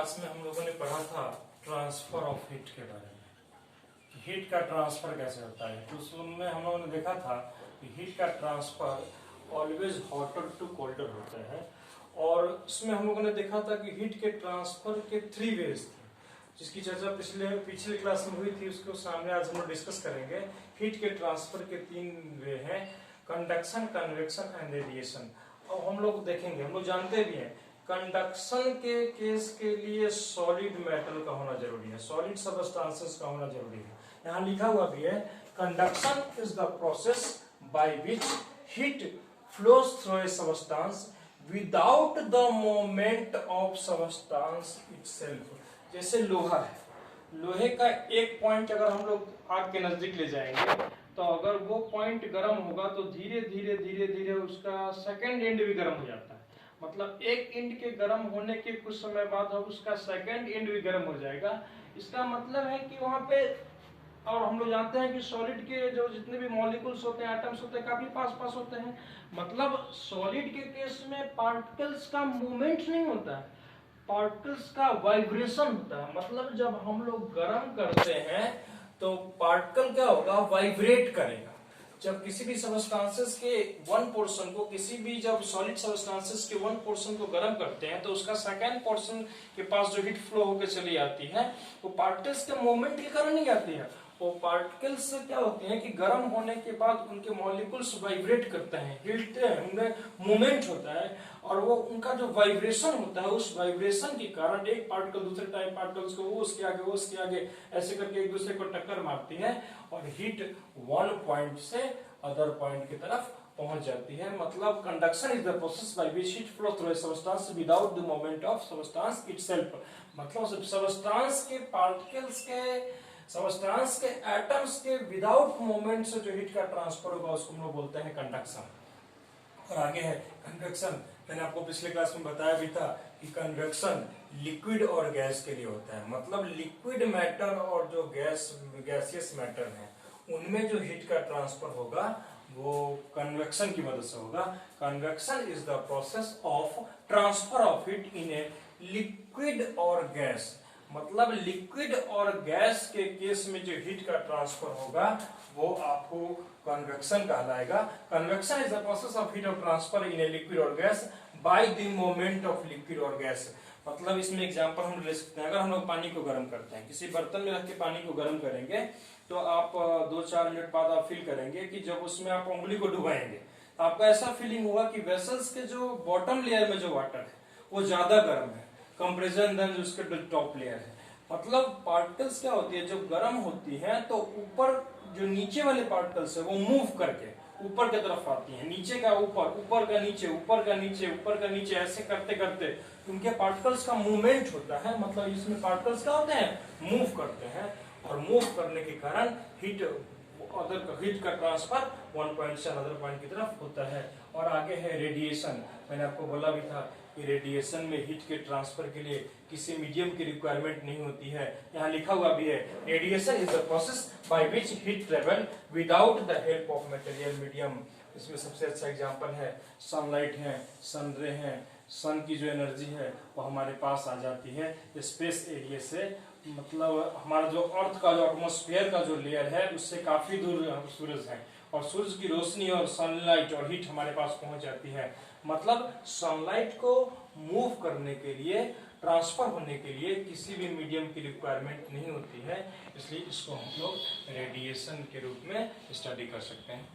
Class में हम लोगों ने पढ़ा था ट्रांसफर ऑफ हीट के बारे में। हीट का ट्रांसफर कैसे होता है, तो उसमें हम लोगों ने देखा था कि हीट का transfer always hotter to colder होता है। और उसमें हम लोगों ने देखा था कि हीट के ट्रांसफर के 3 वेज थे, जिसकी चर्चा पिछले क्लास में हुई थी। उसको सामने आज हम लोग डिस्कस करेंगे। हीट के ट्रांसफर के 3 वे हैं, कंडक्शन, कन्वेक्शन एंड रेडिएशन। और हम लोग देखेंगे, हम लोग जानते भी हैं कंडक्शन के केस के लिए सॉलिड मेटल का होना जरूरी है, सॉलिड सबस्टांसेस का होना जरूरी है। यहाँ लिखा हुआ भी है, conduction is the process by which heat flows through a substance without the moment of substance itself. जैसे लोहा है, लोहे का एक पॉइंट अगर हम लोग आग के नजदीक ले जाएंगे तो अगर वो पॉइंट गर्म होगा तो धीरे धीरे धीरे धीरे उसका सेकंड एंड भी गर्म हो जाता है। मतलब एक एंड के गर्म होने के कुछ समय बाद अब उसका सेकंड एंड भी गर्म हो जाएगा। इसका मतलब है कि वहां पे, और हम लोग जानते हैं कि सॉलिड के जो जितने भी मॉलिक्यूल्स होते हैं, एटम्स होते हैं, काफी पास पास होते हैं। मतलब सॉलिड के केस में पार्टिकल्स का मूवमेंट नहीं होता है, पार्टिकल्स का वाइब्रेशन होता है। मतलब जब हम लोग गर्म करते हैं तो पार्टिकल क्या होगा, वाइब्रेट करेगा। जब किसी भी सबस्टांसेस के वन पोर्शन को, किसी भी जब सॉलिड सबस्टांसेस के वन पोर्शन को गर्म करते हैं तो उसका सेकंड पोर्शन के पास जो हीट फ्लो होकर चली आती है वो पार्टिकल्स के मूवमेंट के कारण नहीं आती है। वो पार्टिकल्स क्या होते हैं कि गर्म होने के बाद उनके मॉलिक्यूल्स वाइब्रेट करते हैं, हिलते हैं, उनमें मूवमेंट होता है। और वो उनका जो वाइब्रेशन होता है, उस वाइब्रेशन के कारण एक पार्टिकल दूसरे टाइप पार्टिकल्स को वो उसके आगे ऐसे करके एक दूसरे को टक्कर मारती है और हीट वन पॉइंट से अदर पॉइंट की तरफ पहुंच जाती है। मतलब conduction is the process by which heat flow through a substance without the movement of substance itself. मतलब सबस्टेंस के पार्टिकल्स के, सबस्टेंस के एटम्स के विदाउट मूवमेंट से जो हीट का ट्रांसफर होगा उसको हम लोग बोलते हैं कंडक्शन। और आगे है कन्वेक्शन। मैंने आपको पिछले क्लास में बताया भी था कि कन्वेक्शन लिक्विड और गैस के लिए होता है। मतलब लिक्विड मैटर और जो गैसियस मैटर है उनमें जो हीट का ट्रांसफर होगा वो कन्वेक्शन की मदद से होगा। Convection is the process of transfer of heat in a liquid और गैस। मतलब लिक्विड और गैस के केस में जो हीट का ट्रांसफर होगा वो आपको कन्वेक्शन कहलाएगा। Convection is the process of heat of transfer in a liquid और gas by the moment of liquid और गैस। मतलब इसमें एग्जांपल हम ले सकते हैं, अगर हम लोग पानी को गर्म करते हैं, किसी बर्तन में रख के पानी को गर्म करेंगे तो आप 2-4 मिनट बाद आप फील करेंगे कि जब उसमें आप उंगली को डुबाएंगे तो आपको ऐसा फीलिंग होगा कि वेसल्स के जो बॉटम लेयर में जो वाटर है वो ज्यादा गर्म है कंपेरिजन देन जो उसके टॉप लेयर है। मतलब पार्टिकल्स क्या होती है, जब गर्म होती है तो ऊपर जो नीचे वाले पार्टिकल्स है वो मूव करके ऊपर की तरफ आती है, नीचे का ऊपर, ऊपर का नीचे, ऊपर का नीचे, ऊपर का नीचे, ऐसे करते करते उनके पार्टिकल्स का मूवमेंट होता है। मतलब इसमें पार्टिकल्स क्या होते हैं, मूव करते हैं और मूव करने के कारण हीट का ट्रांसफर वन पॉइंट से अदर पॉइंट की तरफ होता है। और आगे है रेडिएशन। मैंने आपको बोला भी था कि रेडिएशन में हीट के ट्रांसफर के लिए किसी मीडियम की रिक्वायरमेंट नहीं होती है। यहाँ लिखा हुआ भी है, radiation is the process by which heat travel without the help of material medium. इसमें सबसे अच्छा एग्जांपल है सनलाइट है, सन रे है। सन की जो एनर्जी है वो हमारे पास आ जाती है स्पेस एरिया से। मतलब हमारा जो अर्थ का जो एटमॉस्फेयर का जो लेयर है उससे काफी दूर सूरज है और सूरज की रोशनी और सनलाइट और हीट हमारे पास पहुंच जाती है। मतलब सनलाइट को मूव करने के लिए, ट्रांसफर होने के लिए किसी भी मीडियम की रिक्वायरमेंट नहीं होती है, इसलिए इसको हम लोग रेडिएशन के रूप में स्टडी कर सकते हैं।